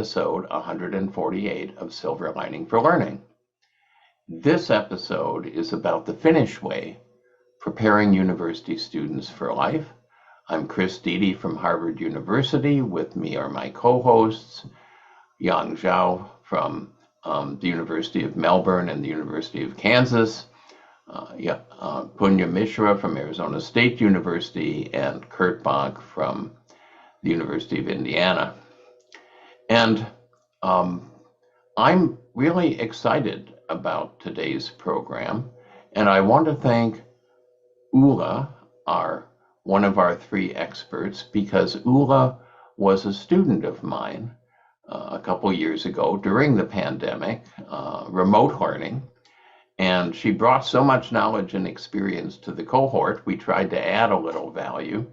episode 148 of Silver Lining for Learning. This episode is about the Finnish Way, preparing university students for life. I'm Chris Deedy from Harvard University. With me are my co-hosts, Yang Zhao from the University of Melbourne and the University of Kansas, Punya Mishra from Arizona State University, and Kurt Bonk from the University of Indiana. And I'm really excited about today's program, and I want to thank Ulla, one of our three experts, because Ulla was a student of mine a couple years ago during the pandemic, remote learning, and she brought so much knowledge and experience to the cohort. We tried to add a little value.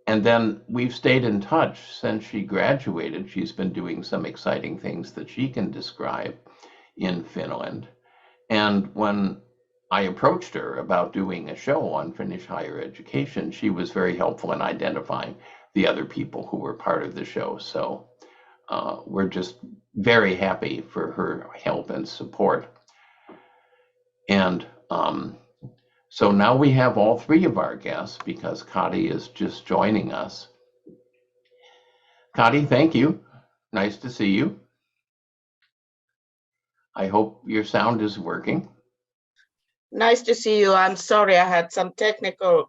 And then we've stayed in touch since she graduated. She's been doing some exciting things that she can describe in Finland. And when I approached her about doing a show on Finnish higher education, she was very helpful in identifying the other people who were part of the show. So we're just very happy for her help and support. And so now we have all three of our guests because Kati is just joining us. Kati, thank you. Nice to see you. I hope your sound is working. Nice to see you. I'm sorry I had some technical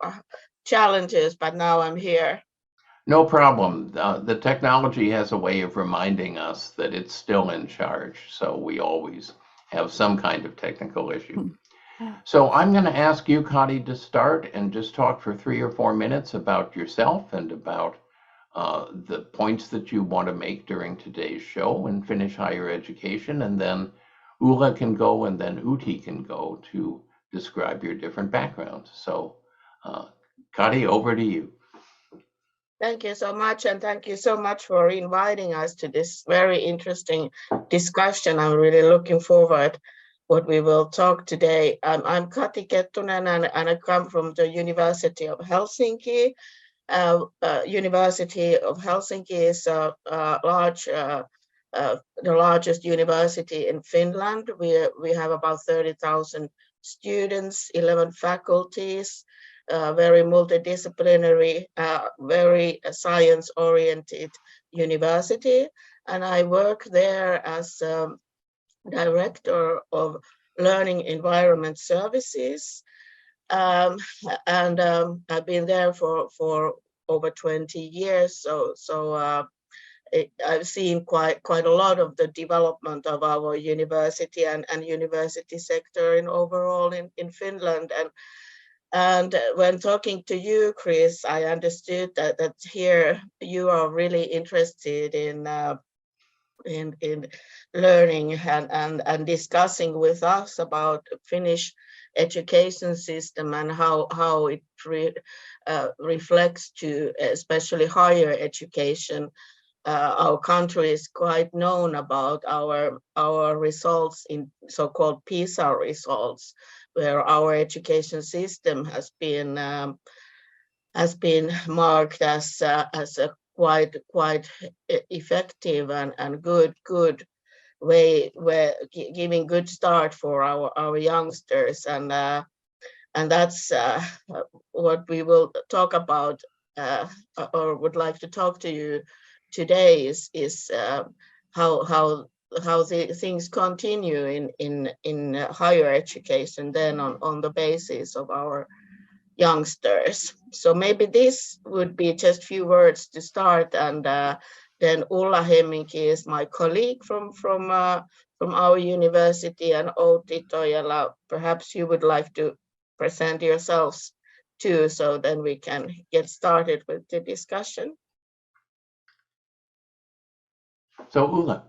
challenges, but now I'm here. No problem. The technology has a way of reminding us that it's still in charge. So we always have some kind of technical issue. So I'm going to ask you, Kati, to start and just talk for 3 or 4 minutes about yourself and about the points that you want to make during today's show in Finnish higher education. And then Ulla can go and then Outi can go to describe your different backgrounds. So Kati, over to you. Thank you so much. And thank you so much for inviting us to this very interesting discussion. I'm really looking forward what we will talk today. I'm Kati Kettunen and I come from the University of Helsinki. University of Helsinki is the largest university in Finland. We have about 30,000 students, 11 faculties, very multidisciplinary, very science-oriented university. And I work there as Director of Learning Environment Services, and I've been there for over 20 years. So I've seen quite a lot of the development of our university and university sector in overall in Finland. And when talking to you, Chris, I understood that here you are really interested in learning and discussing with us about Finnish education system and how it reflects to especially higher education. Our country is quite known about our results in so-called PISA results, where our education system has been marked as a quite effective and good way, where giving good start for our youngsters, and that's what we will talk about or would like to talk to you today is how the things continue in higher education then on the basis of our youngsters. So maybe this would be just few words to start, and then Ulla Hemminki is my colleague from our university, and Outi Toijala, perhaps you would like to present yourselves too, so then we can get started with the discussion. So Ulla.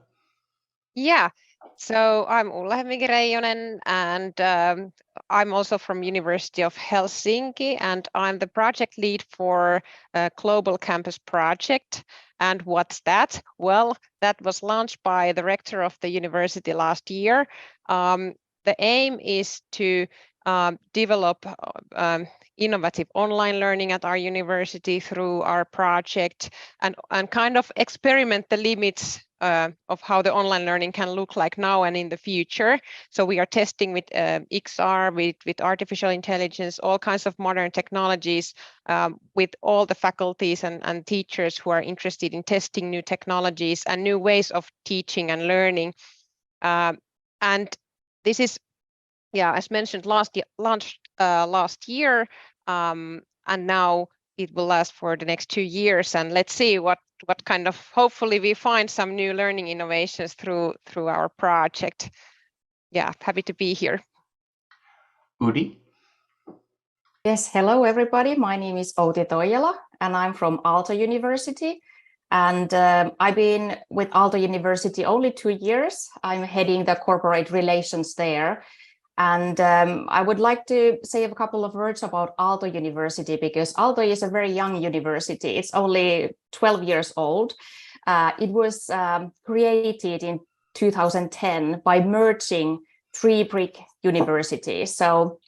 Yeah, so I'm Ulla Hemminki-Reijonen, and I'm also from University of Helsinki, and I'm the project lead for a Global Campus Project. And what's that? Well, that was launched by the rector of the university last year. The aim is to develop innovative online learning at our university through our project, and kind of experiment the limits of how the online learning can look like now and in the future. So we are testing with XR, with artificial intelligence, all kinds of modern technologies, with all the faculties and teachers who are interested in testing new technologies and new ways of teaching and learning. And this is, yeah, as mentioned, launched last year, and now it will last for the next 2 years. And let's see what kind of, hopefully we find some new learning innovations through our project. Yeah, happy to be here. Outi? Yes, hello everybody. My name is Outi Toijala and I'm from Aalto University. And I've been with Aalto University only 2 years. I'm heading the corporate relations there. And I would like to say a couple of words about Aalto University, because Aalto is a very young university. It's only 12 years old. It was created in 2010 by merging 3 Greek universities. So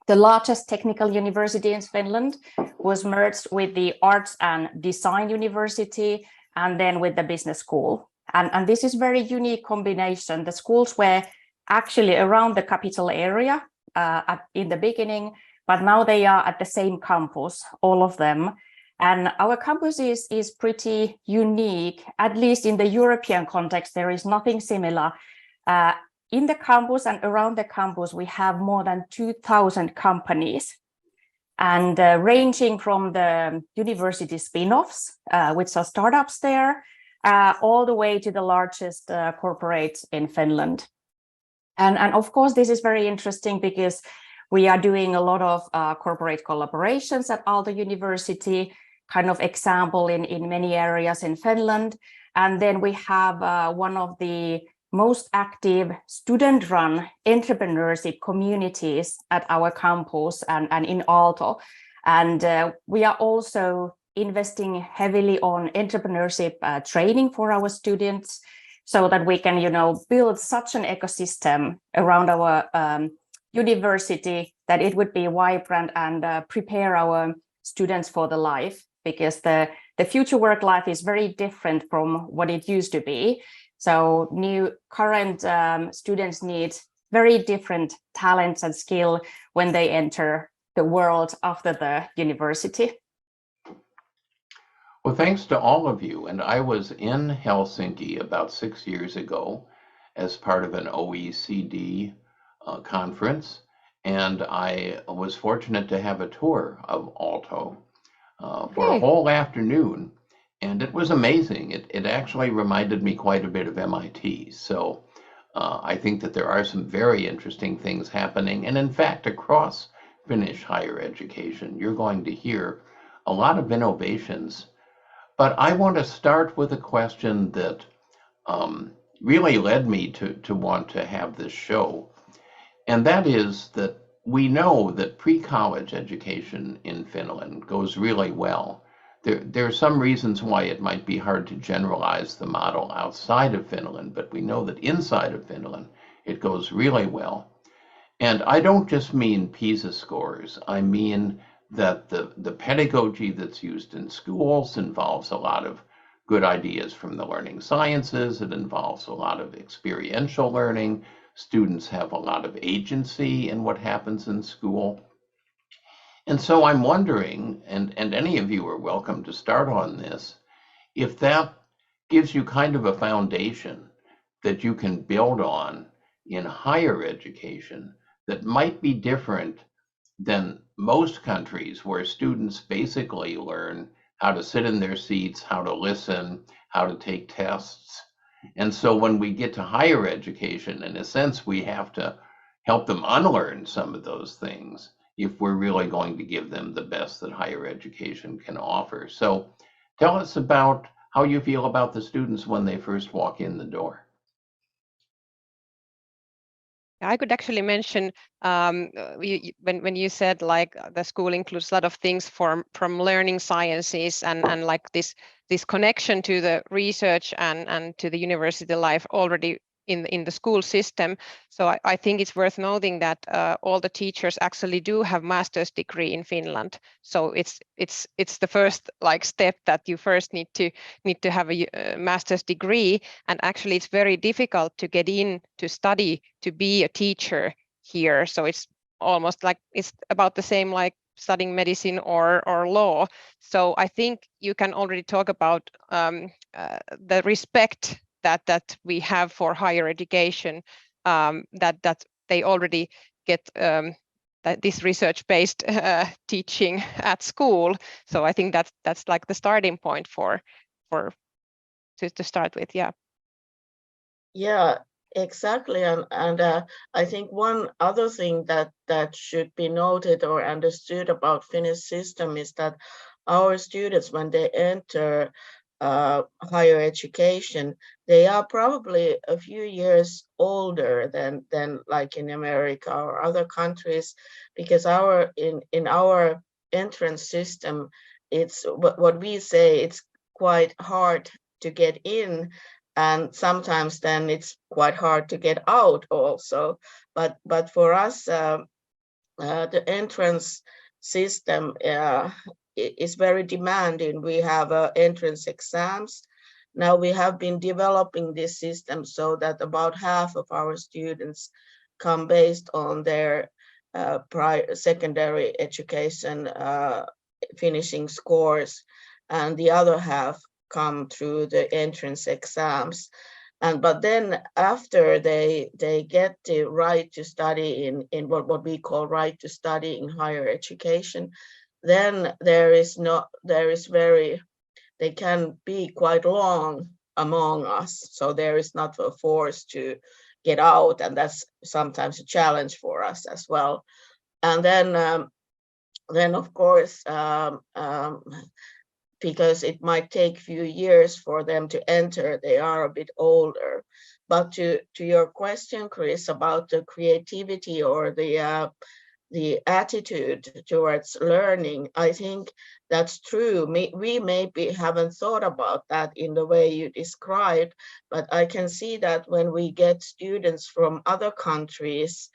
the largest technical university in Finland was merged with the Arts and Design University and then with the business school. And this is very unique combination. The schools were actually around the capital area in the beginning, but now they are at the same campus, all of them. And our campus is pretty unique, at least in the European context. There is nothing similar. In the campus and around the campus, we have more than 2,000 companies, and ranging from the university spin-offs, which are startups there, all the way to the largest corporates in Finland. And of course, this is very interesting because we are doing a lot of corporate collaborations at Aalto University, kind of example in many areas in Finland. And then we have one of the most active student-run entrepreneurship communities at our campus and in Aalto. And we are also investing heavily on entrepreneurship training for our students, so that we can, build such an ecosystem around our university that it would be vibrant and prepare our students for the life, because the future work life is very different from what it used to be. So current students need very different talents and skill when they enter the world after the university. Well, thanks to all of you. And I was in Helsinki about 6 years ago as part of an OECD conference. And I was fortunate to have a tour of Aalto for a whole afternoon. And it was amazing. It actually reminded me quite a bit of MIT. So I think that there are some very interesting things happening. And in fact, across Finnish higher education, you're going to hear a lot of innovations. But I want to start with a question that really led me to want to have this show. And that is that we know that pre-college education in Finland goes really well. There are some reasons why it might be hard to generalize the model outside of Finland, but we know that inside of Finland, it goes really well. And I don't just mean PISA scores. I mean that the pedagogy that's used in schools involves a lot of good ideas from the learning sciences. It involves a lot of experiential learning. Students have a lot of agency in what happens in school. And so I'm wondering, and any of you are welcome to start on this, if that gives you kind of a foundation that you can build on in higher education that might be different than most countries, where students basically learn how to sit in their seats, how to listen, how to take tests. And so when we get to higher education, in a sense, we have to help them unlearn some of those things if we're really going to give them the best that higher education can offer. So tell us about how you feel about the students when they first walk in the door. I could actually mention when you said like the school includes a lot of things from learning sciences and like this connection to the research and to the university life already in the school system. So I think it's worth noting that all the teachers actually do have master's degree in Finland. So it's the first like step that you first need to have a master's degree, and actually it's very difficult to get in to study to be a teacher here. So it's almost like it's about the same like studying medicine or law. So I think you can already talk about the respect that we have for higher education, that they already get this research-based teaching at school. So I think that's like the starting point to start with. Yeah. Yeah, exactly. And I think one other thing that should be noted or understood about Finnish system is that our students, when they enter higher education, they are probably a few years older than like in America or other countries, because in our entrance system, it's what we say, it's quite hard to get in, and sometimes then it's quite hard to get out also. But for us, the entrance system is very demanding. We have entrance exams. Now we have been developing this system so that about half of our students come based on their secondary education finishing scores, and the other half come through the entrance exams. But then after they get the right to study in what we call right to study in higher education, then they can be quite long among us. So there is not a force to get out, and that's sometimes a challenge for us as well. And then of course, because it might take a few years for them to enter, they are a bit older. But to your question, Chris, about the creativity or the attitude towards learning, I think that's true. We maybe haven't thought about that in the way you described, but I can see that when we get students from other countries,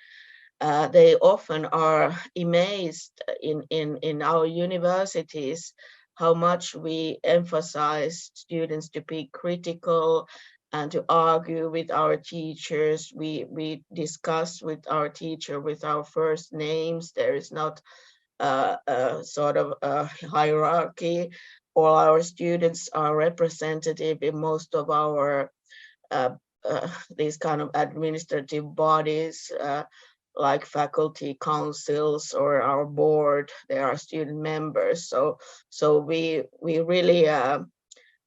they often are amazed in our universities how much we emphasize students to be critical and to argue with our teachers. We discuss with our teacher with our first names. There is not a sort of a hierarchy. All our students are representative in most of our these kind of administrative bodies, like faculty councils or our board. They are student members. So we really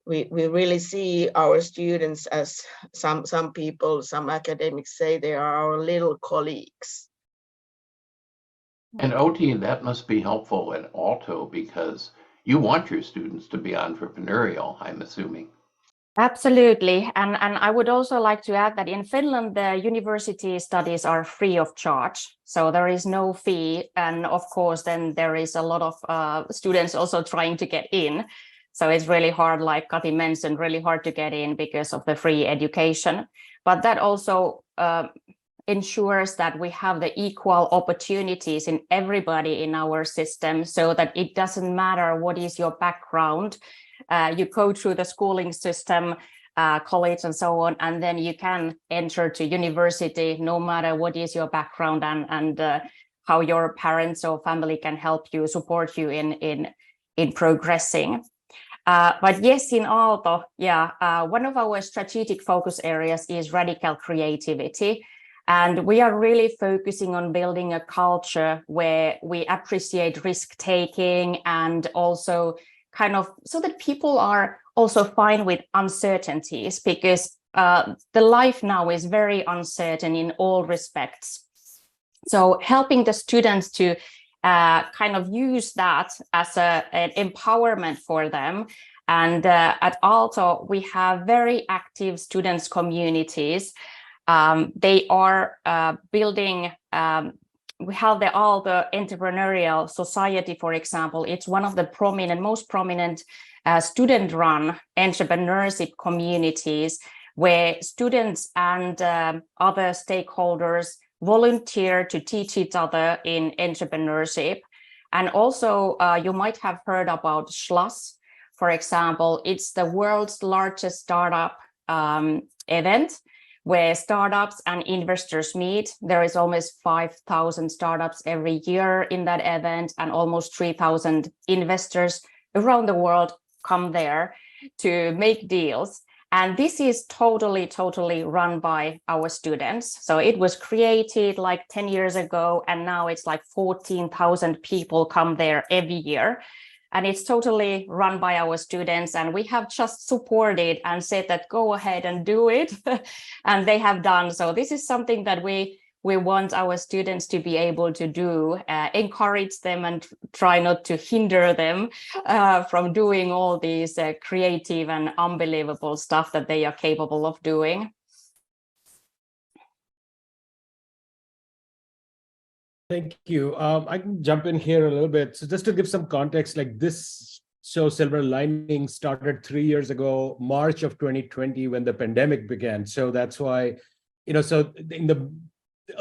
we really see our students as some people, some academics say they are our little colleagues. And Outi, that must be helpful at Aalto because you want your students to be entrepreneurial, I'm assuming. Absolutely. And I would also like to add that in Finland, the university studies are free of charge. So there is no fee. And of course, then there is a lot of students also trying to get in. So it's really hard, like Kati mentioned, really hard to get in because of the free education. But that also ensures that we have the equal opportunities in everybody in our system, so that it doesn't matter what is your background. You go through the schooling system, college and so on, and then you can enter to university no matter what is your background and how your parents or family can help you, support you in progressing. But yes, in Aalto, one of our strategic focus areas is radical creativity. And we are really focusing on building a culture where we appreciate risk-taking, and also kind of so that people are also fine with uncertainties, because the life now is very uncertain in all respects. So helping the students to kind of use that as an empowerment for them. And at Aalto, we have very active students communities. They are building, we have the Aalto Entrepreneurial Society, for example. It's one of the most prominent student-run entrepreneurship communities, where students and other stakeholders volunteer to teach each other in entrepreneurship. And also, you might have heard about SCHLAS, for example. It's the world's largest startup event where startups and investors meet. There is almost 5,000 startups every year in that event, and almost 3,000 investors around the world come there to make deals. And this is totally run by our students. So it was created like 10 years ago, and now it's like 14,000 people come there every year. And it's totally run by our students. And we have just supported and said that go ahead and do it. And they have done. So this is something that we want our students to be able to do, encourage them and try not to hinder them from doing all these creative and unbelievable stuff that they are capable of doing. Thank you. I can jump in here a little bit. So just to give some context, like this show Silver Lining started 3 years ago, March of 2020, when the pandemic began. So that's why, so in the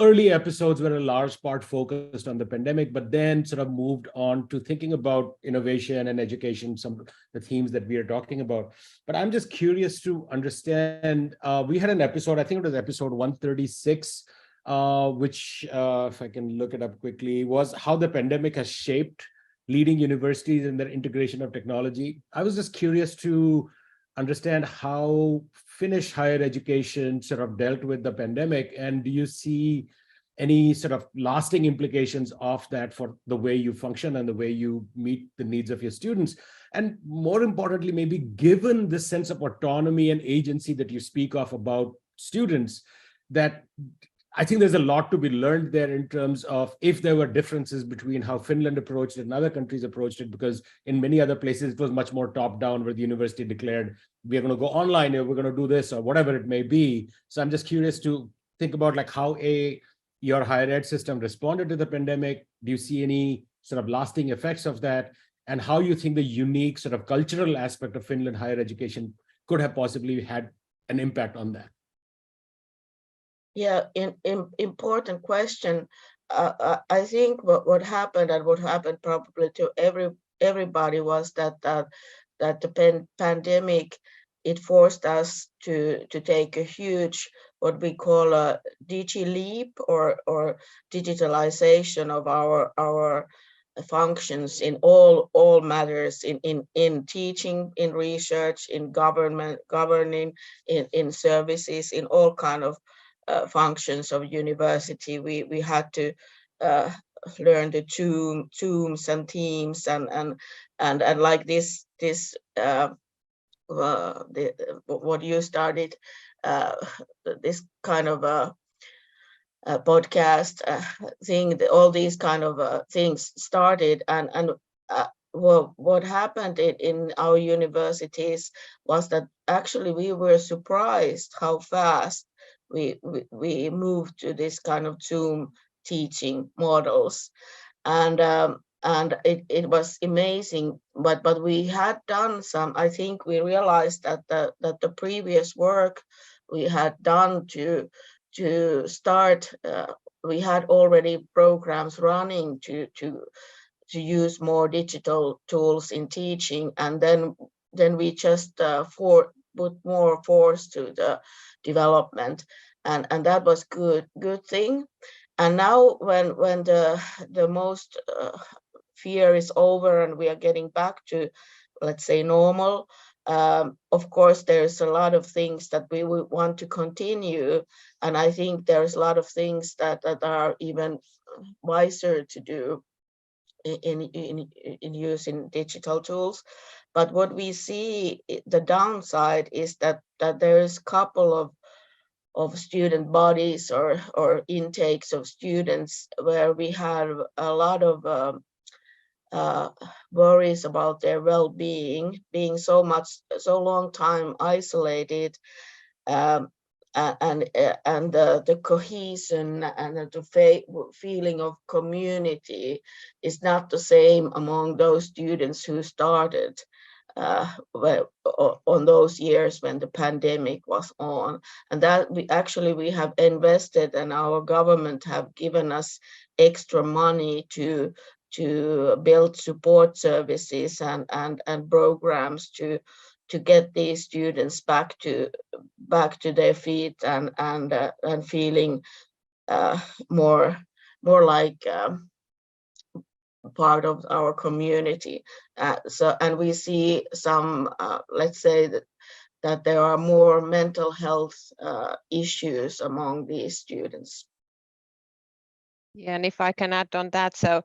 early episodes were a large part focused on the pandemic, but then sort of moved on to thinking about innovation and education, some of the themes that we are talking about. But I'm just curious to understand, we had an episode, I think it was episode 136, which, if I can look it up quickly, was how the pandemic has shaped leading universities in their integration of technology. I was just curious to understand how Finnish higher education sort of dealt with the pandemic, and do you see any sort of lasting implications of that for the way you function and the way you meet the needs of your students? And more importantly, maybe given this sense of autonomy and agency that you speak of about students, that I think there's a lot to be learned there in terms of if there were differences between how Finland approached it and other countries approached it, because in many other places it was much more top-down, where the university declared, we're going to go online, or we're going to do this, or whatever it may be. So I'm just curious to think about like how your higher ed system responded to the pandemic. Do you see any sort of lasting effects of that? And how you think the unique sort of cultural aspect of Finland higher education could have possibly had an impact on that? Yeah, important question. I think what happened, and what happened probably to everybody, was that the pandemic, it forced us to take a huge, what we call a leap, or digitalization of our functions in all matters, in teaching, in research, in governing, in services, in all kind of functions of university. We had to learn the Zooms and Teams and like this what you started, this kind of a podcast thing. All these kind of things started, and what happened in our universities was that actually we were surprised how fast we moved to this kind of Zoom teaching models, and it was amazing. But we had done some. I think we realized that the previous work we had done to start. We had already programs running to use more digital tools in teaching, and then we just put more force to the development, and that was good thing. And now when the most fear is over and we are getting back to, let's say, normal, of course there's a lot of things that we would want to continue, and I think there's a lot of things that are even wiser to do in using digital tools. But what we see, the downside is that there is a couple of student bodies or intakes of students where we have a lot of worries about their well-being, being so long time isolated, and the cohesion and the feeling of community is not the same among those students who started on those years when the pandemic was on, and that we have invested, and our government have given us extra money to build support services and programs to get these students back to their feet and feeling more like part of our community. And we see some, let's say that there are more mental health issues among these students. Yeah, and if I can add on that, so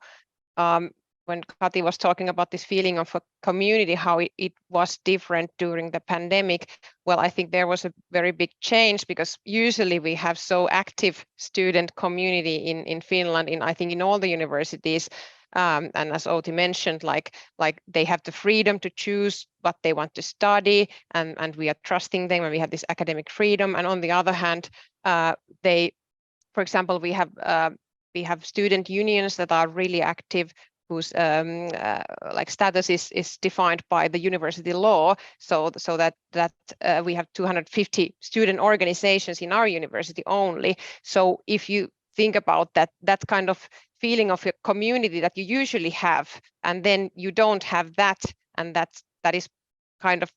when Kati was talking about this feeling of a community, how it was different during the pandemic, well, I think there was a very big change, because usually we have so active student community in Finland, I think in all the universities. And as Outi mentioned, like they have the freedom to choose what they want to study, and we are trusting them, and we have this academic freedom. And on the other hand, for example, we have student unions that are really active, whose like status is defined by the university law, so that we have 250 student organizations in our university only. So if you think about that kind of feeling of a community that you usually have, and then you don't have that, and that is kind of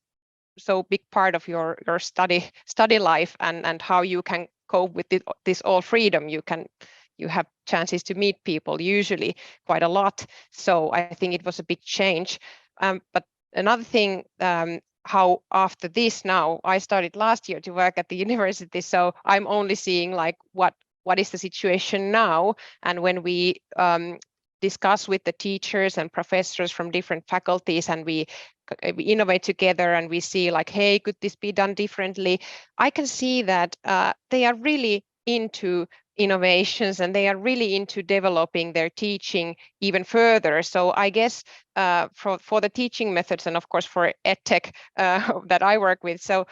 so big part of your study life, and how you can cope with this all freedom. You have chances to meet people, usually quite a lot. So I think it was a big change. But another thing, how after this now, I started last year to work at the university, so I'm only seeing like what is the situation now. And when we discuss with the teachers and professors from different faculties, and we innovate together, and we see like, hey, could this be done differently? I can see that they are really into innovations, and they are really into developing their teaching even further. So I guess for the teaching methods, and of course for EdTech that I work with, so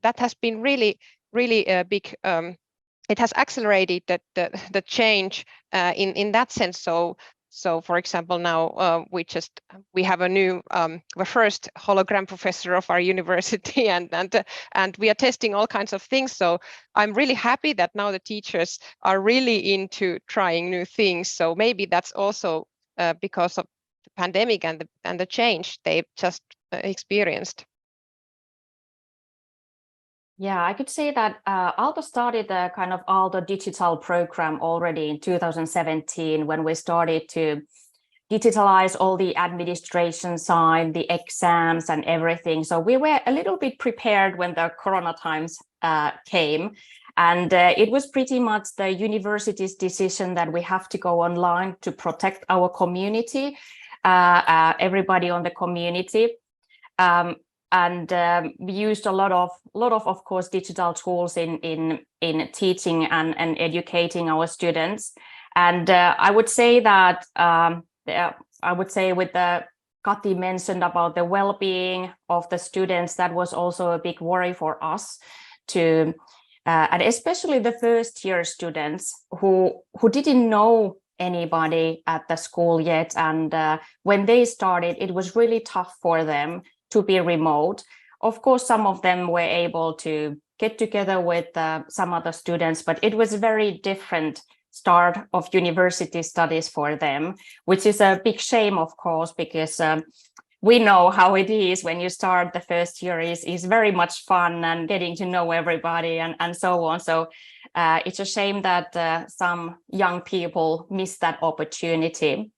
that has been really a big. It has accelerated the change in that sense. So for example, now we have a new the first hologram professor of our university, and we are testing all kinds of things. So I'm really happy that now the teachers are really into trying new things. So maybe that's also because of the pandemic and the change they've just experienced. Yeah, I could say that Aalto started a kind of Aalto digital program already in 2017, when we started to digitalize all the administration side, the exams and everything. So we were a little bit prepared when the Corona times came. And it was pretty much the university's decision that we have to go online to protect our community, everybody on the community. And we used a lot of course, digital tools in teaching and educating our students. And I would say that with the Kati mentioned about the well-being of the students, that was also a big worry for us to, and especially the first year students who didn't know anybody at the school yet. And when they started, it was really tough for them to be remote. Of course, some of them were able to get together with some other students, but it was a very different start of university studies for them, which is a big shame, of course, because we know how it is when you start. The first year is very much fun and getting to know everybody and so on. So it's a shame that some young people miss that opportunity.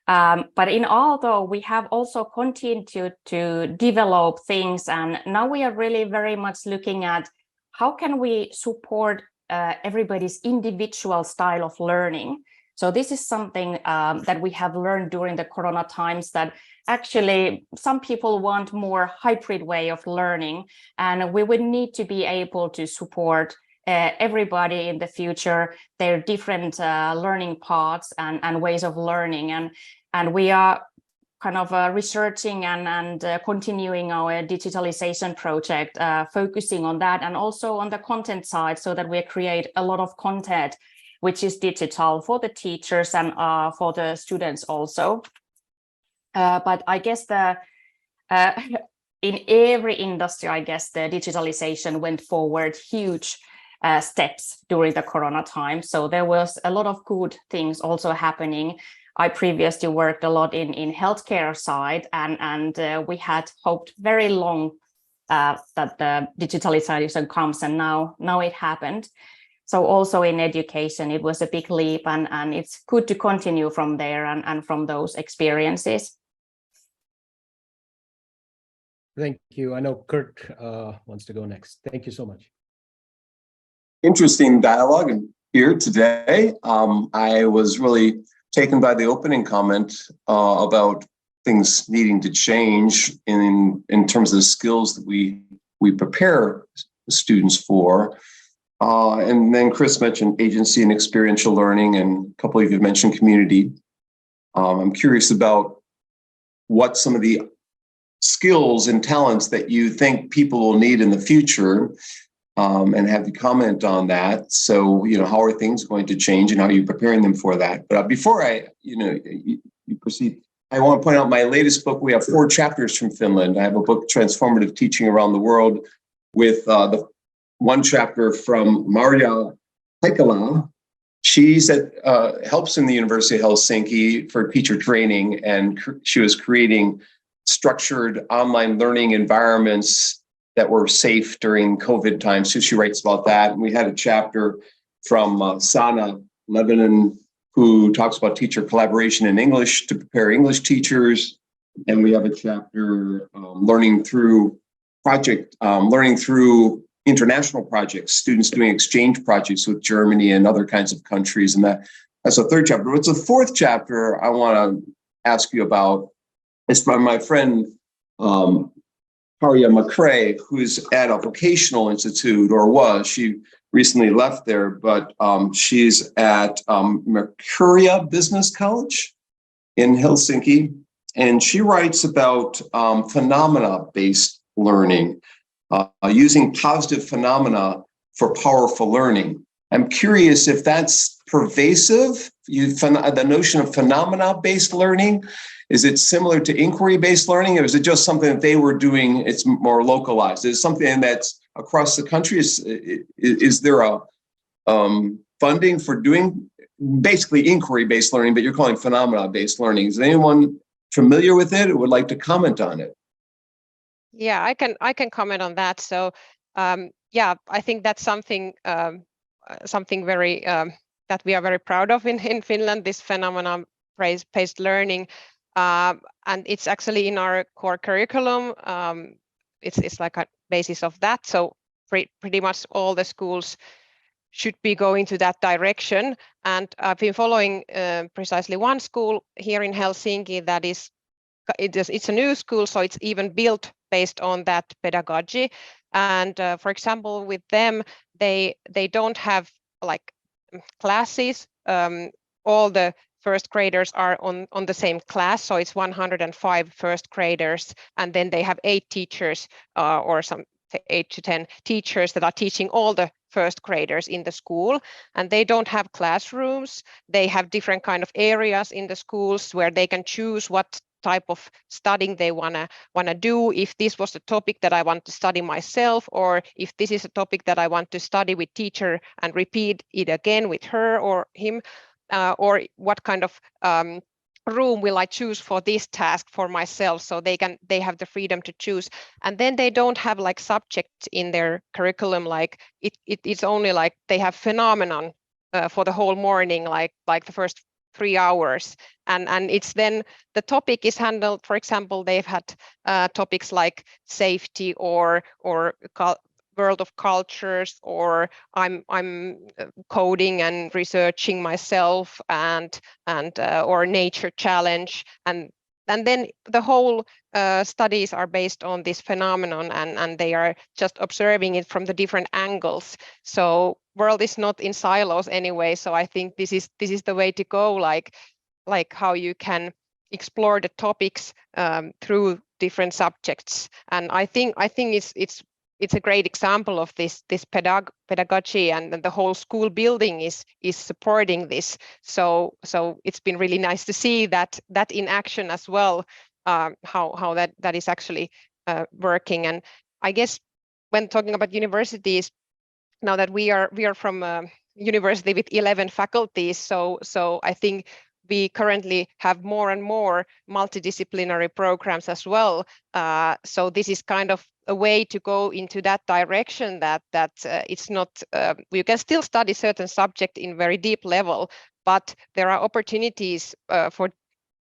But in Aalto, we have also continued to develop things, and now we are really very much looking at how can we support everybody's individual style of learning. So this is something that we have learned during the Corona times, that actually some people want more hybrid way of learning, and we would need to be able to support everybody in the future, their different learning paths and ways of learning. And we are kind of researching and continuing our digitalization project, focusing on that, and also on the content side, so that we create a lot of content which is digital for the teachers and for the students also. But I guess in every industry, I guess the digitalization went forward huge steps during the Corona time. So there was a lot of good things also happening. I previously worked a lot in healthcare side, and we had hoped very long that the digitalization comes, and now it happened. So also in education, it was a big leap, and it's good to continue from there and from those experiences. Thank you. I know Kurt wants to go next. Thank you so much. Interesting dialogue here today. I was really taken by the opening comment about things needing to change in terms of the skills that we prepare students for. And then Chris mentioned agency and experiential learning, and a couple of you mentioned community. I'm curious about what some of the skills and talents that you think people will need in the future, and have you comment on that. So, how are things going to change, and how are you preparing them for that? But before you proceed, I want to point out my latest book. We have 4 chapters from Finland. I have a book, Transformative Teaching Around the World, with the one chapter from Marja Heikkilä. She's helps in the University of Helsinki for teacher training, and she was creating structured online learning environments that were safe during COVID times. So she writes about that. And we had a chapter from Sana Lebanon, who talks about teacher collaboration in English to prepare English teachers. And we have a chapter learning through international projects, students doing exchange projects with Germany and other kinds of countries. And that's a 3rd chapter. But it's a 4th chapter I want to ask you about. It's by my friend, Harya McCrae, who's at a vocational institute, or was. She recently left there, but she's at Mercuria Business College in Helsinki. And she writes about phenomena-based learning, using positive phenomena for powerful learning. I'm curious if that's pervasive, the notion of phenomena-based learning. Is it similar to inquiry-based learning, or is it just something that they were doing, it's more localized? Is it something that's across the country? Is there a funding for doing basically inquiry-based learning, but you're calling phenomena-based learning? Is anyone familiar with it or would like to comment on it? Yeah, I can comment on that. So yeah, I think that's something very that we are very proud of in Finland, this phenomenon-based learning. And it's actually in our core curriculum. It's like a basis of that. So pretty much all the schools should be going to that direction. And I've been following precisely one school here in Helsinki that it's a new school, so it's even built based on that pedagogy. And for example, with them, they don't have like classes. All the first graders are on the same class, so it's 105 first graders, and then they have 8 teachers or some 8 to 10 teachers that are teaching all the first graders in the school, and they don't have classrooms. They have different kind of areas in the schools where they can choose what type of studying they wanna do. If this was a topic that I want to study myself, or if this is a topic that I want to study with teacher and repeat it again with her or him, or what kind of room will I choose for this task for myself, so they have the freedom to choose. And then they don't have like subjects in their curriculum, like it's only like they have phenomenon for the whole morning, like the first 3 hours, and it's then the topic is handled. For example, they've had topics like safety or world of cultures, or I'm coding and researching myself, and or nature challenge, and then the whole studies are based on this phenomenon, and they are just observing it from the different angles. So world is not in silos anyway. So I think this is the way to go, like how you can explore the topics through different subjects. And I think it's a great example of this pedagogy, and the whole school building is supporting this. So it's been really nice to see that in action as well, how that is actually working. And I guess when talking about universities, now that we are from a university with 11 faculties, so I think we currently have more and more multidisciplinary programs as well. So this is kind of a way to go into that direction, that it's not, you can still study certain subject in very deep level, but there are opportunities for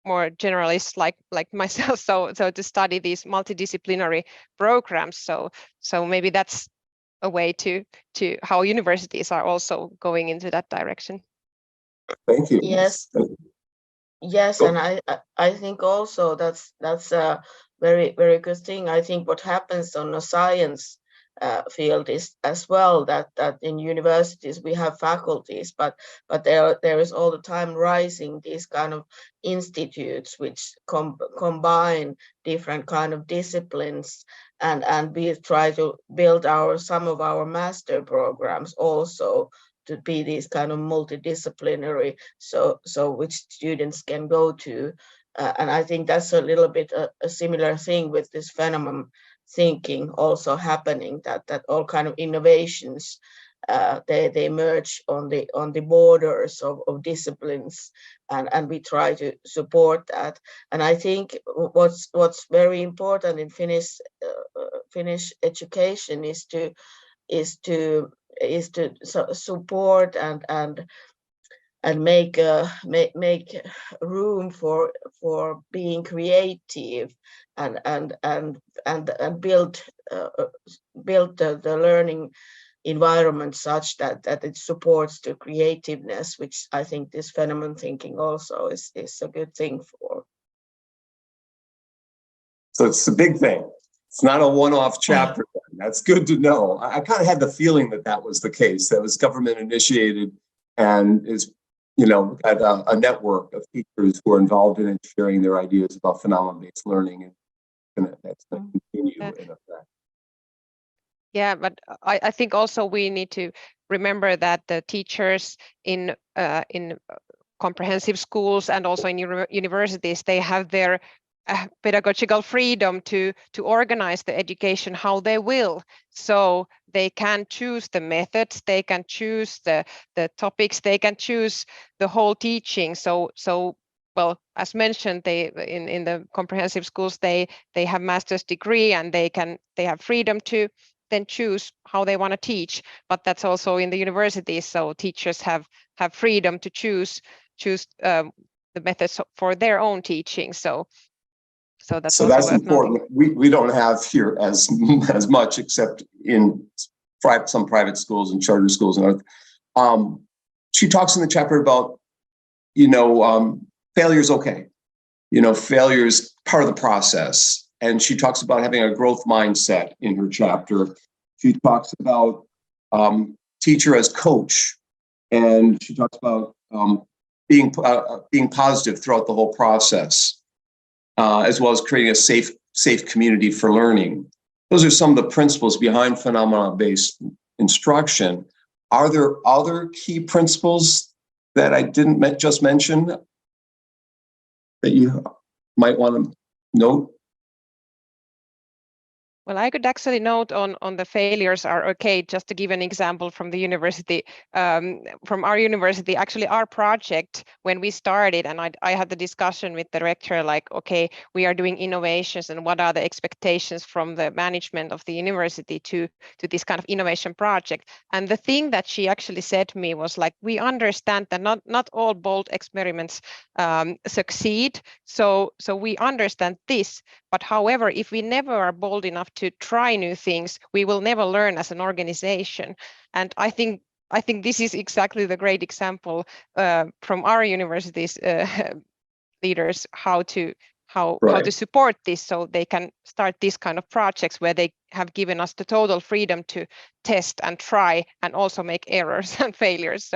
more generalists like myself, so to study these multidisciplinary programs. So maybe that's a way to how universities are also going into that direction. Thank you. Yes. Yes, and I think also that's a very good thing. I think what happens on the science field is as well that in universities we have faculties, but there is all the time rising these kind of institutes which combine different kind of disciplines, and we try to build some of our master programs also to be these kind of multidisciplinary, so which students can go to, and I think that's a little bit a similar thing with this phenomenon thinking also happening, that all kind of innovations they merge on the borders of disciplines, and we try to support that. And I think what's very important in Finnish education is to support and make room for being creative and build the learning environment such that it supports the creativeness, which I think this phenomenon thinking also is a good thing for. So it's a big thing. It's not a one-off chapter. That's good to know. I kind of had the feeling that was the case. That was government initiated and is, got a network of teachers who are involved in it, sharing their ideas about phenomenon-based learning, and that's going to continue in effect. Yeah, but I think also we need to remember that the teachers in comprehensive schools and also in universities, they have their pedagogical freedom to organize the education how they will. So they can choose the methods, they can choose the topics, they can choose the whole teaching. So well, as mentioned, they in the comprehensive schools they have master's degree, and they have freedom to then choose how they want to teach. But that's also in the universities, so teachers have freedom to choose the methods for their own teaching. So that's important. We don't have here as much, except in some private schools and charter schools. And she talks in the chapter about failure is okay. Failure is part of the process. And she talks about having a growth mindset in her chapter. She talks about teacher as coach, and she talks about being positive throughout the whole process, as well as creating a safe community for learning. Those are some of the principles behind phenomena-based instruction. Are there other key principles that I didn't just mention that you might want to note? Well, I could actually note on the failures are okay. Just to give an example from the university, from our university, actually our project, when we started, and I had the discussion with the director, like, okay, we are doing innovations, and what are the expectations from the management of the university to this kind of innovation project? And the thing that she actually said to me was like, we understand that not all bold experiments succeed. So we understand this, but however, if we never are bold enough to try new things, we will never learn as an organization. And I think this is exactly the great example from our university's leaders how to support this, so they can start this kind of projects where they have given us the total freedom to test and try and also make errors and failures.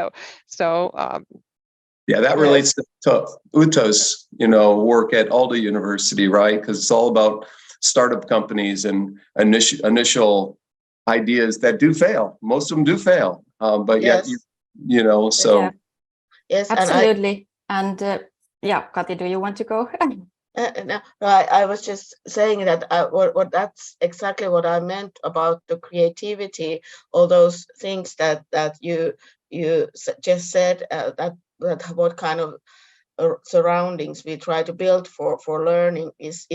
Yeah, that relates to Utta's, work at Aalto University, right? Because it's all about startup companies and initial ideas that do fail. Most of them do fail, but yes. yet, so. Yeah. Yes, absolutely. And yeah, Kati, do you want to go? No, I was just saying that what that's exactly what I meant about the creativity, all those things that you just said, that what kind of surroundings we try to build for learning is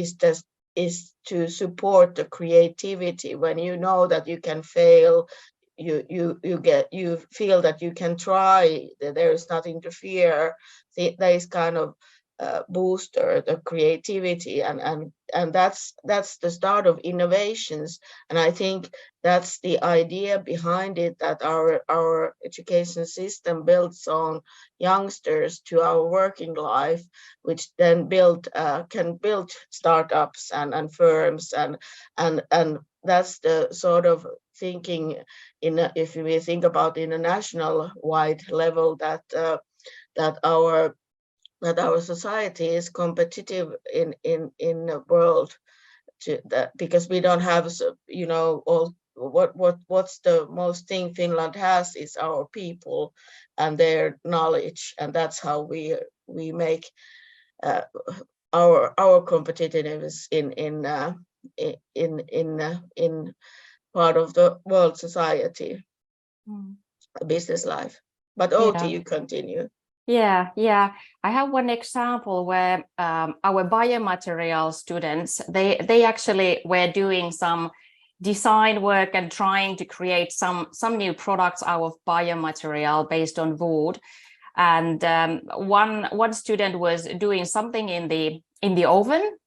to support the creativity. When you know that you can fail, you feel that you can try, that there is nothing to fear. There is kind of booster the creativity, and that's the start of innovations. And I think that's the idea behind it, that our education system builds on youngsters to our working life, which then can build startups and firms, and that's the sort of thinking if we think about international wide level, that our society is competitive in the world, because we don't have, all what's the most thing Finland has is our people and their knowledge, and that's how we make our competitiveness in part of the world society, business life. But Outi, you continue. Yeah. I have one example where our biomaterial students, they actually were doing some design work and trying to create some new products out of biomaterial based on wood. And one student was doing something in the oven,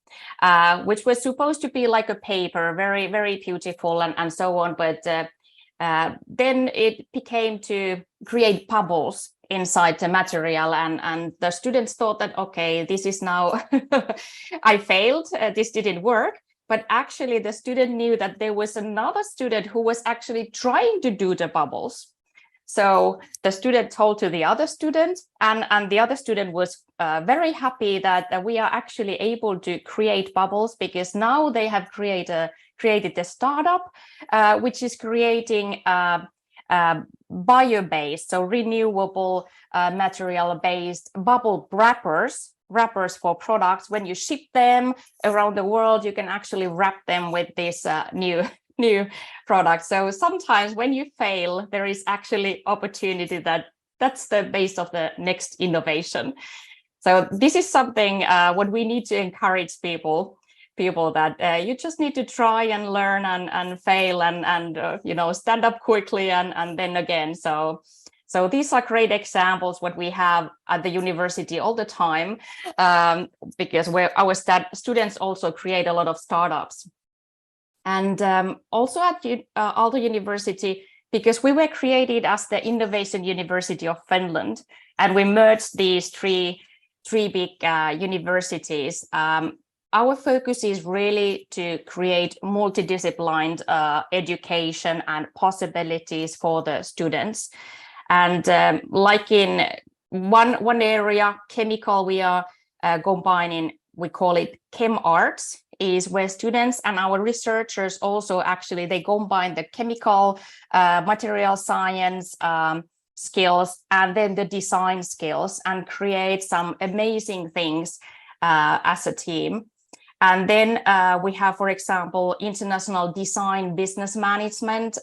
which was supposed to be like a paper, very, very beautiful and so on. But then it became to create bubbles inside the material, and the students thought that, okay, this is now I failed, this didn't work. But actually the student knew that there was another student who was actually trying to do the bubbles. So the student told to the other student, and the other student was very happy that we are actually able to create bubbles, because now they have created a startup which is creating bio-based, so renewable material-based bubble wrappers for products. When you ship them around the world, you can actually wrap them with this new product. So sometimes when you fail, there is actually opportunity that's the base of the next innovation. So this is something what we need to encourage people that you just need to try and learn and fail and stand up quickly and then again. So these are great examples what we have at the university all the time, because our students also create a lot of startups. And also at Aalto University, because we were created as the Innovation University of Finland, and we merged these three big universities. Our focus is really to create multidisciplined education and possibilities for the students. And like in one area, chemical, we are combining, we call it Chem Arts, is where students and our researchers also actually, they combine the chemical, material science skills and then the design skills and create some amazing things as a team. And then we have, for example, international design business management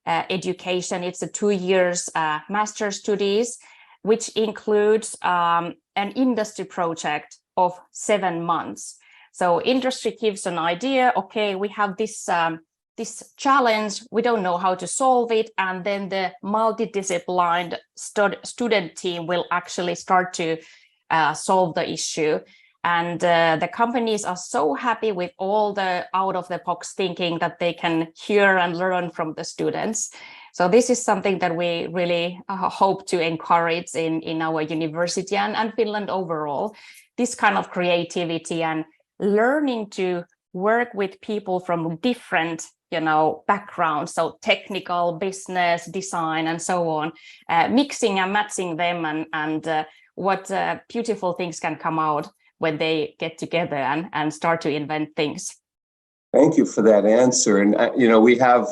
education. It's a 2 years master studies, which includes an industry project of 7 months. So industry gives an idea, okay, we have this challenge, we don't know how to solve it, and then the multidisciplined student team will actually start to solve the issue. And the companies are so happy with all the out-of-the-box thinking that they can hear and learn from the students. So this is something that we really hope to encourage in our university and Finland overall, this kind of creativity and learning to work with people from different backgrounds, so technical, business, design, and so on, mixing and matching them, and what beautiful things can come out when they get together and start to invent things. Thank you for that answer. And we have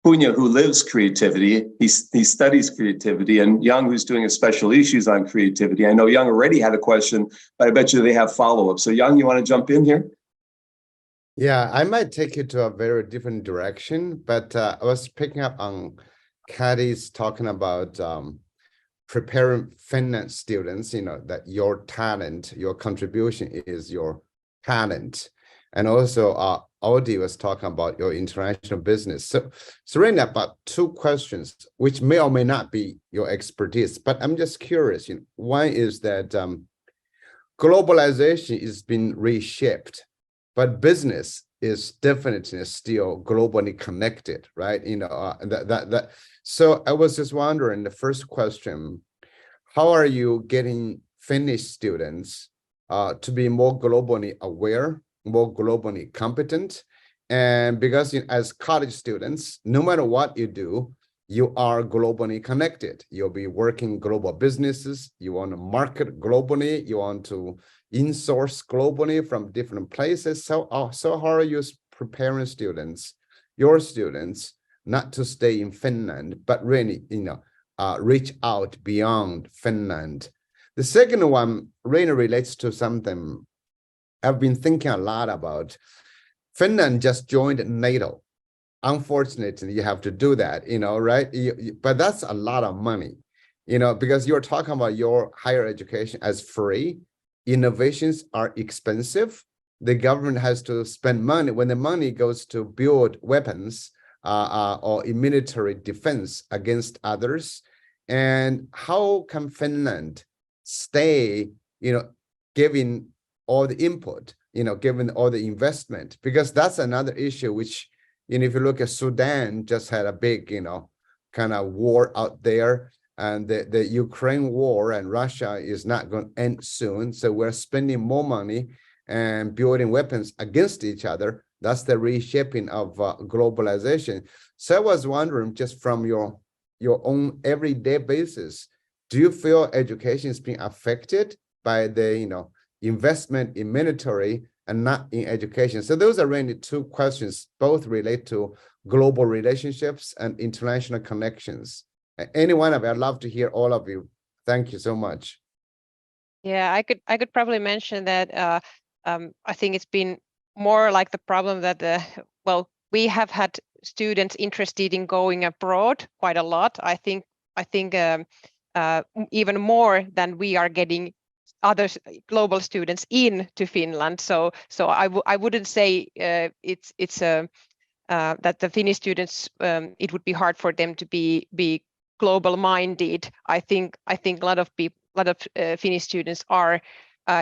Punya, who lives creativity, he studies creativity, and Young, who's doing a special issues on creativity. I know Young already had a question, but I bet you they have follow-up. So Young, you want to jump in here? Yeah, I might take you to a very different direction, but I was picking up on Kati's talking about preparing Finland students, that your talent, your contribution is your talent. And also Outi was talking about your international business. So really about two questions, which may or may not be your expertise, but I'm just curious. One is that globalization is being reshaped, but business is definitely still globally connected, right? So I was just wondering, the first question, how are you getting Finnish students to be more globally aware, more globally competent? And because as college students, no matter what you do, you are globally connected. You'll be working global businesses. You want to market globally. You want to in-source globally from different places. So how are you preparing students, your students, not to stay in Finland, but really, reach out beyond Finland? The second one really relates to something I've been thinking a lot about. Finland just joined NATO. Unfortunately, you have to do that, right? But that's a lot of money, because you're talking about your higher education as free. Innovations are expensive. The government has to spend money. When the money goes to build weapons or in military defense against others, and how can Finland stay, giving all the input, given all the investment? Because that's another issue which, if you look at Sudan, just had a big, kind of war out there, and the Ukraine war and Russia is not going to end soon. So we're spending more money and building weapons against each other. That's the reshaping of globalization. So I was wondering, just from your own everyday basis, do you feel education is being affected by the, investment in military and not in education? So those are really two questions, both relate to global relationships and international connections. Any one of you, I'd love to hear all of you. Thank you so much. Yeah, I could probably mention that I think it's been more like the problem that we have had students interested in going abroad quite a lot. I think even more than we are getting other global students in to Finland. So I wouldn't say it's that the Finnish students, it would be hard for them to be global minded. I think a lot of Finnish students are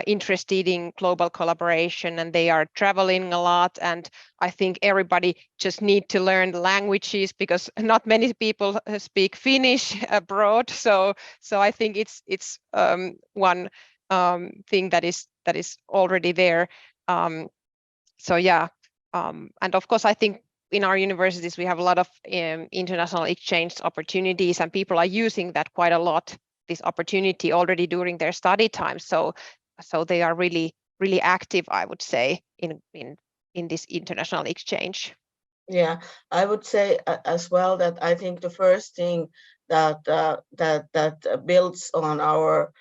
interested in global collaboration, and they are traveling a lot. And I think everybody just need to learn the languages, because not many people speak Finnish abroad. So I think it's one thing that is already there. So yeah, and of course, I think in our universities we have a lot of international exchange opportunities, and people are using that quite a lot, this opportunity already during their study time. So they are really active, I would say, in this international exchange. Yeah, I would say as well that I think the first thing that builds on our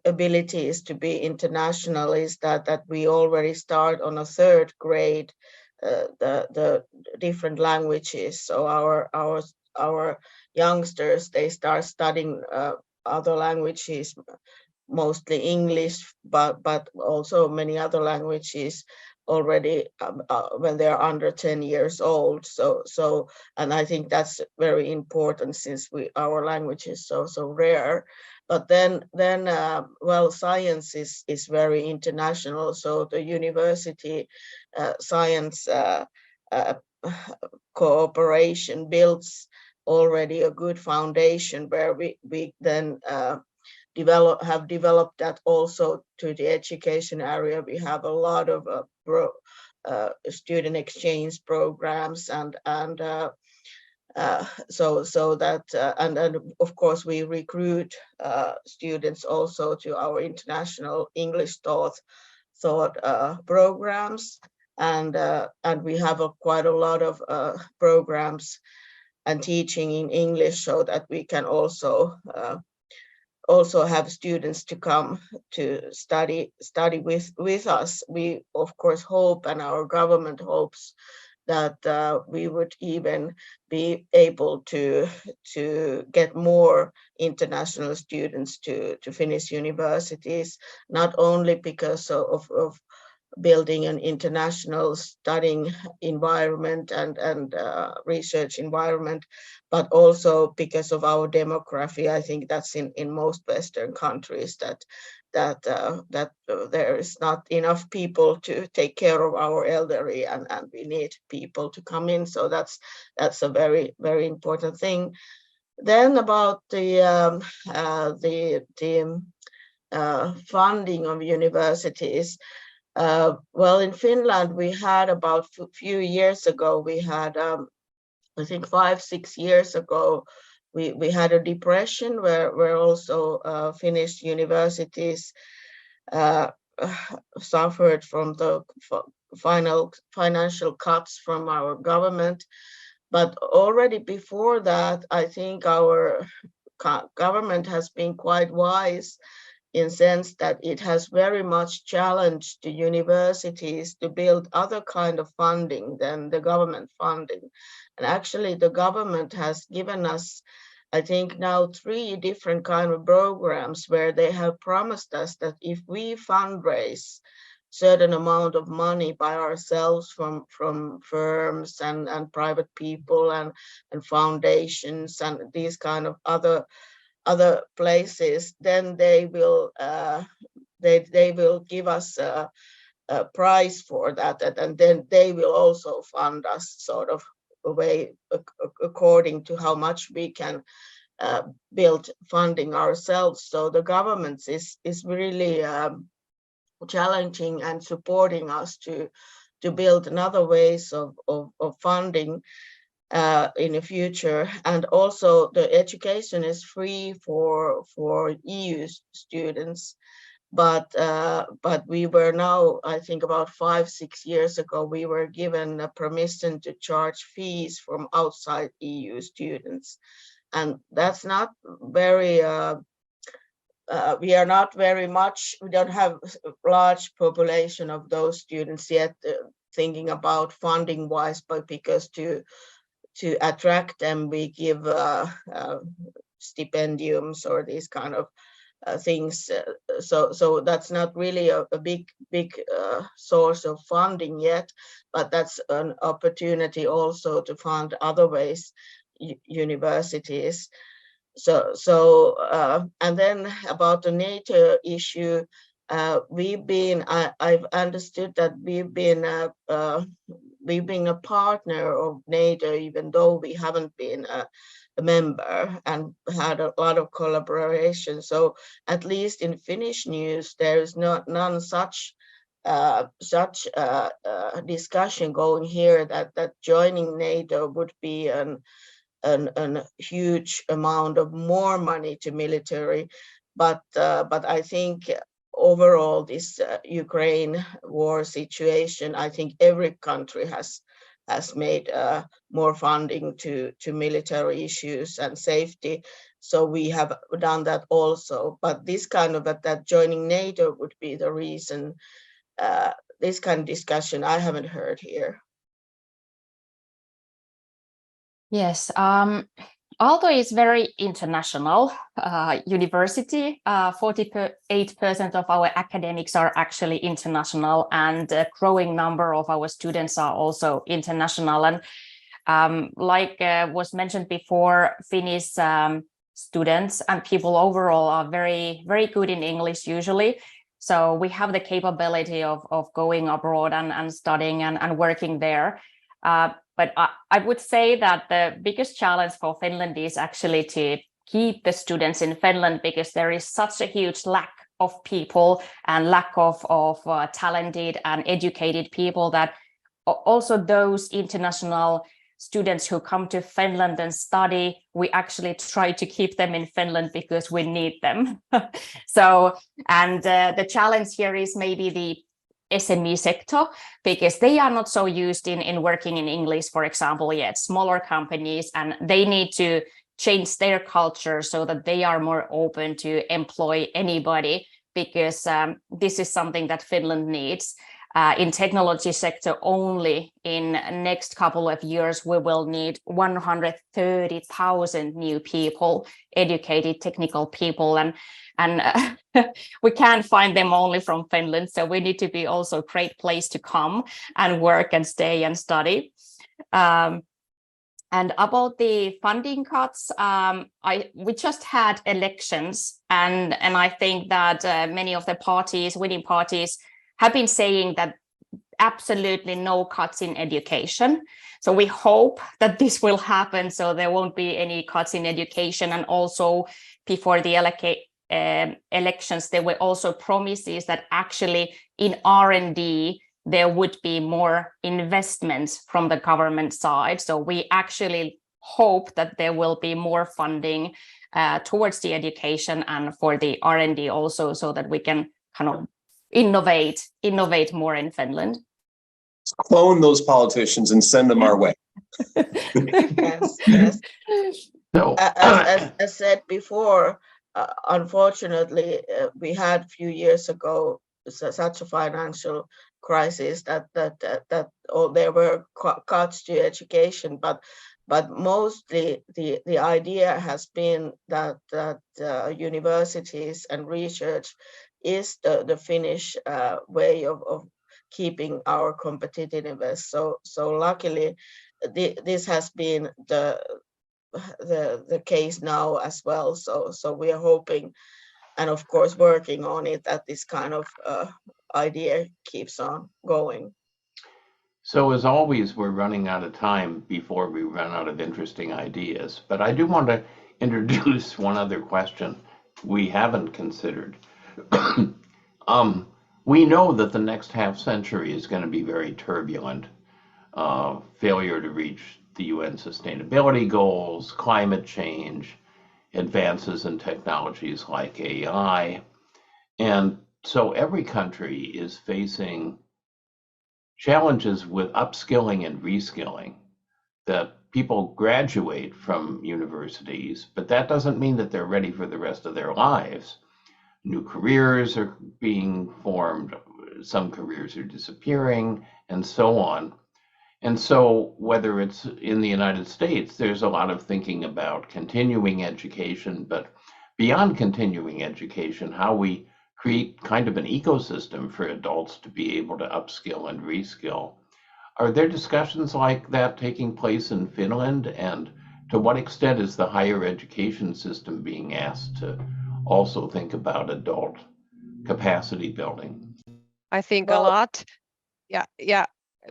abilities to be international is that we already start on a third grade the different languages. So our youngsters, they start studying other languages, mostly English, but also many other languages already when they're under 10 years old. So and I think that's very important, since our language is so rare. But then well, science is very international. So the university science cooperation builds already a good foundation, where we then have developed that also to the education area. We have a lot of student exchange programs, and so that and of course we recruit students also to our international English thought programs. and we have quite a lot of programs and teaching in English, so that we can also have students to come to study with us. We of course hope, and our government hopes, that we would even be able to get more international students to Finnish universities, not only because of building an international studying environment and research environment, but also because of our demography. I think that's in most Western countries, that there is not enough people to take care of our elderly, and we need people to come in. So that's a very, very important thing. Then about the funding of universities. Well, in Finland, we had about a few years ago, we had, I think 5-6 years ago, we had a depression where also Finnish universities suffered from the financial cuts from our government. But already before that, I think our government has been quite wise, in sense that it has very much challenged the universities to build other kind of funding than the government funding. And actually the government has given us, I think now, 3 different kind of programs where they have promised us that if we fundraise certain amount of money by ourselves from firms and private people and foundations and these kind of other places, then they will give us a prize for that, and then they will also fund us sort of a way according to how much we can build funding ourselves. So the government is really challenging and supporting us to build another ways of funding in the future. And also the education is free for EU students, but we were now, I think about 5-6 years ago, we were given a permission to charge fees from outside EU students, and that's not very we are not very much, we don't have a large population of those students yet, thinking about funding wise, but because to attract them, we give stipendiums or these kind of things. So that's not really a big source of funding yet, but that's an opportunity also to fund other ways universities. So and then about the NATO issue, I've understood that we've been a partner of NATO, even though we haven't been a member, and had a lot of collaboration. So at least in Finnish news, there is none such discussion going here that joining NATO would be an huge amount of more money to military, but I think overall this Ukraine war situation, I think every country has made more funding to military issues and safety, so we have done that also. But this kind of that joining NATO would be the reason, this kind of discussion I haven't heard here. Yes, Aalto is very international university. 48% of our academics are actually international, and a growing number of our students are also international. And like was mentioned before, Finnish students and people overall are very, very good in English usually. So we have the capability of going abroad and studying and working there. But I would say that the biggest challenge for Finland is actually to keep the students in Finland, because there is such a huge lack of people and lack of talented and educated people, that also those international students who come to Finland and study, we actually try to keep them in Finland because we need them. So, and the challenge here is maybe the SME sector, because they are not so used in working in English, for example, yet smaller companies, and they need to change their culture so that they are more open to employ anybody, because this is something that Finland needs. In technology sector only, in next couple of years, we will need 130,000 new people, educated technical people, and we can't find them only from Finland. So we need to be also a great place to come and work and stay and study. And about the funding cuts, we just had elections, and I think that many of the winning parties, have been saying that absolutely no cuts in education. So we hope that this will happen, so there won't be any cuts in education. And also before the elections, there were also promises that actually in R&D, there would be more investments from the government side. So we actually hope that there will be more funding towards the education and for the R&D also, so that we can kind of innovate more in Finland. Clone those politicians and send them our way. Yes. So, As said before, unfortunately, we had a few years ago such a financial crisis that there were cuts to education, but mostly the idea has been that universities and research is the Finnish way of keeping our competitiveness. So luckily, this has been the case now as well. So we are hoping, and of course working on it, that this kind of idea keeps on going. So as always, we're running out of time before we run out of interesting ideas. But I do want to introduce one other question we haven't considered. We know that the next half century is going to be very turbulent. Failure to reach the UN sustainability goals, climate change, advances in technologies like AI. And so every country is facing challenges with upskilling and reskilling, that people graduate from universities, but that doesn't mean that they're ready for the rest of their lives. New careers are being formed, some careers are disappearing, and so on. And so whether it's in the United States, there's a lot of thinking about continuing education, but beyond continuing education, how we create kind of an ecosystem for adults to be able to upskill and reskill. Are there discussions like that taking place in Finland? And to what extent is the higher education system being asked to also think about adult capacity building? I think a lot. Yeah.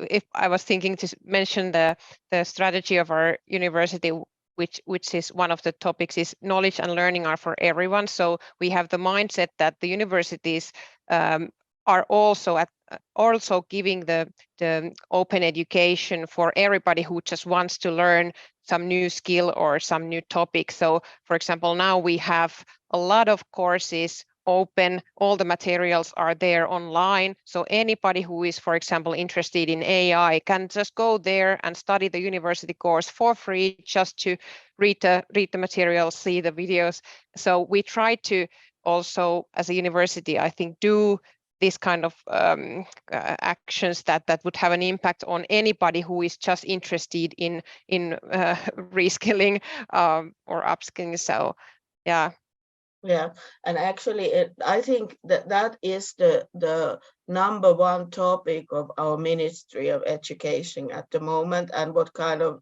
If I was thinking to mention the strategy of our university, which is one of the topics, is knowledge and learning are for everyone. So we have the mindset that the universities are also giving the open education for everybody who just wants to learn some new skill or some new topic. So for example, now we have a lot of courses open, all the materials are there online. So anybody who is, for example, interested in AI can just go there and study the university course for free, just to read the materials, see the videos. So we try to also, as a university, I think, do this kind of actions that would have an impact on anybody who is just interested in reskilling or upskilling. So yeah. Yeah, and actually, I think that is the number one topic of our Ministry of Education at the moment, and what kind of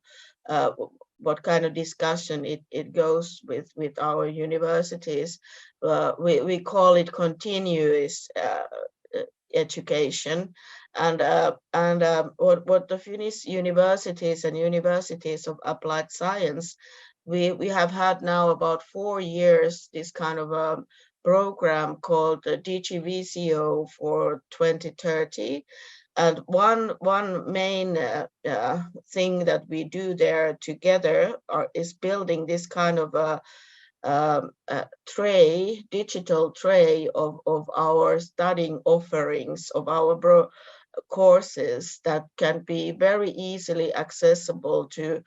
discussion it goes with our universities. We call it continuous education, and what the Finnish universities and universities of applied science, we have had now about 4 years this kind of a program called DigiVisio for 2030. And one main thing that we do there together is building this kind of digital tray of our studying offerings, of our courses that can be very easily accessible to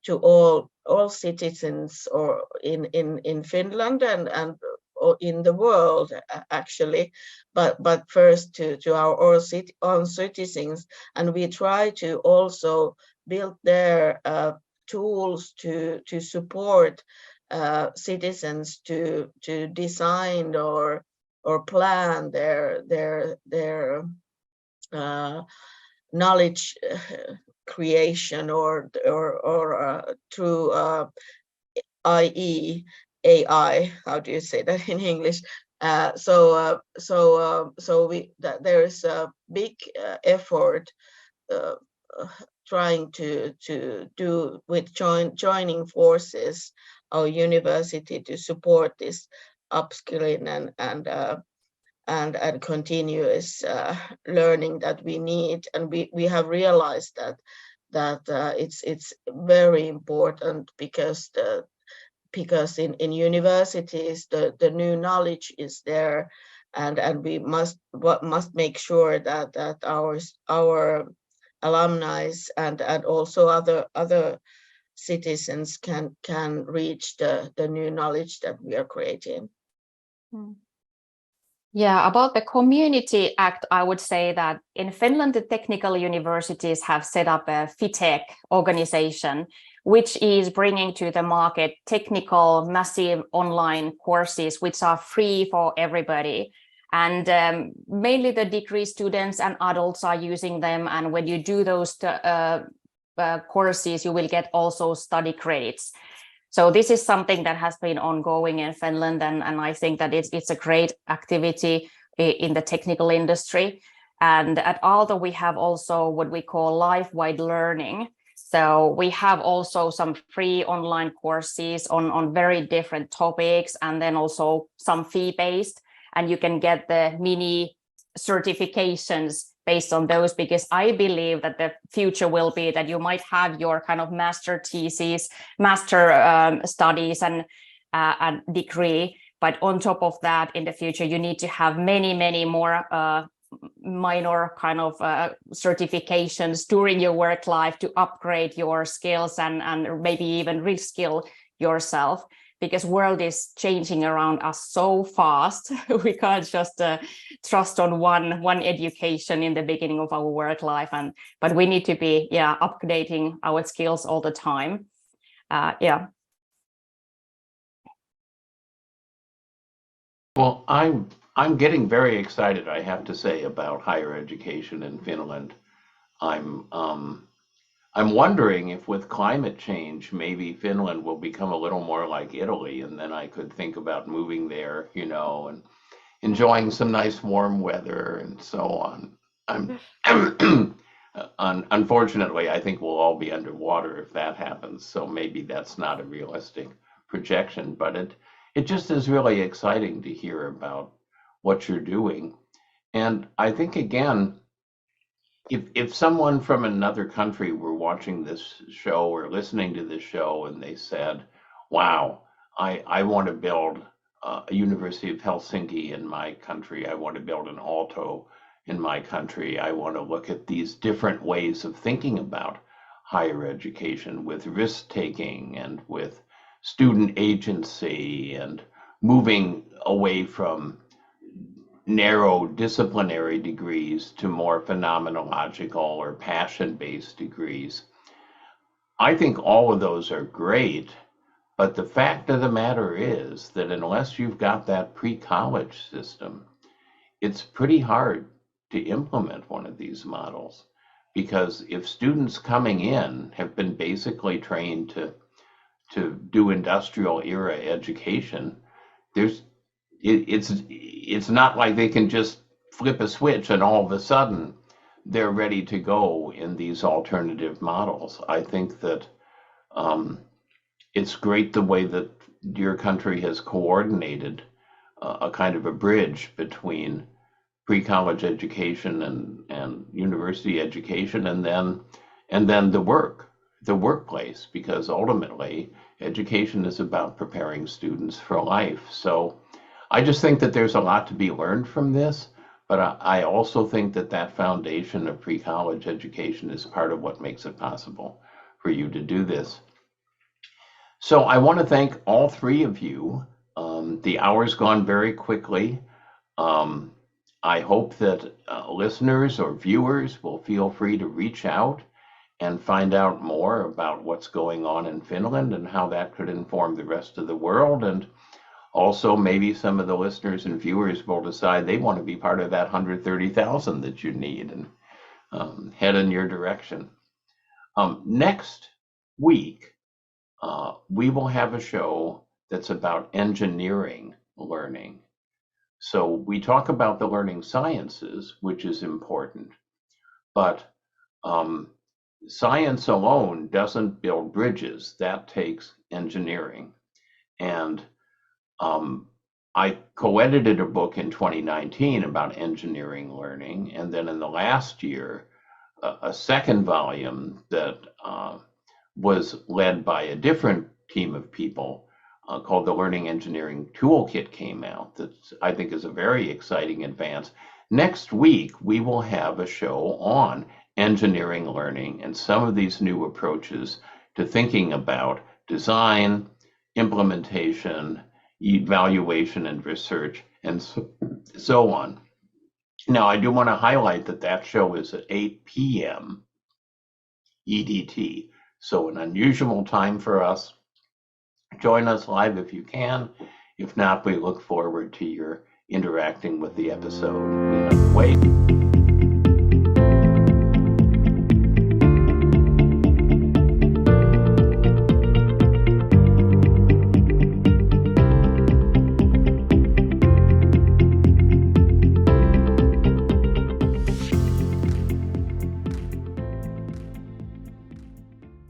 all citizens or in Finland and in the world actually, but first to our own citizens, and we try to also build their tools to support citizens to design or plan their knowledge creation or through IE AI. How do you say that in English? So there's a big effort trying to do with joining forces our university to support this upskilling and continuous learning that we need, and we have realized that it's very important because in universities the new knowledge is there, and we must make sure that our alumni and also other citizens can reach the new knowledge that we are creating. Yeah, about the Community Act, I would say that in Finland, the technical universities have set up a FITEC organization, which is bringing to the market technical, massive online courses, which are free for everybody. And mainly the degree students and adults are using them. And when you do those courses, you will get also study credits. So this is something that has been ongoing in Finland, and I think that it's a great activity in the technical industry. And at Aalto, we have also what we call life-wide learning. So we have also some free online courses on very different topics, and then also some fee-based, and you can get the mini certifications based on those, because I believe that the future will be that you might have your kind of master thesis, master studies and degree, but on top of that, in the future, you need to have many more minor kind of certifications during your work life to upgrade your skills and maybe even reskill yourself, because world is changing around us so fast. We can't just trust on one education in the beginning of our work life, but we need to be updating our skills all the time. Well, I'm getting very excited, I have to say, about higher education in Finland. I'm wondering if with climate change, maybe Finland will become a little more like Italy, and then I could think about moving there, and enjoying some nice warm weather and so on. Unfortunately, I think we'll all be underwater if that happens, so maybe that's not a realistic projection, but it just is really exciting to hear about what you're doing. And I think, again, if someone from another country were watching this show or listening to this show and they said, wow, I want to build a University of Helsinki in my country, I want to build an Aalto in my country, I want to look at these different ways of thinking about higher education with risk-taking and with student agency and moving away from narrow disciplinary degrees to more phenomenological or passion-based degrees. I think all of those are great, but the fact of the matter is that unless you've got that pre-college system, it's pretty hard to implement one of these models, because if students coming in have been basically trained to do industrial era education, it's not like they can just flip a switch and all of a sudden they're ready to go in these alternative models. I think that it's great the way that your country has coordinated a kind of a bridge between pre-college education and university education, and then the workplace, because ultimately, Education is about preparing students for life. So I just think that there's a lot to be learned from this, but I also think that that foundation of pre-college education is part of what makes it possible for you to do this. So I want to thank all three of you. The hour's gone very quickly. I hope that listeners or viewers will feel free to reach out and find out more about what's going on in Finland and how that could inform the rest of the world. And also maybe some of the listeners and viewers will decide they want to be part of that 130,000 that you need and head in your direction. Next week, we will have a show that's about engineering learning. So we talk about the learning sciences, which is important, but science alone doesn't build bridges. That takes engineering. And I co-edited a book in 2019 about engineering learning. And then in the last year, a second volume that was led by a different team of people called the Learning Engineering Toolkit came out. That I think is a very exciting advance. Next week, we will have a show on engineering learning and some of these new approaches to thinking about design, implementation, evaluation and research, and so on. Now, I do want to highlight that that show is at 8 p.m. EDT, so an unusual time for us. Join us live if you can. If not, we look forward to your interacting with the episode in other ways.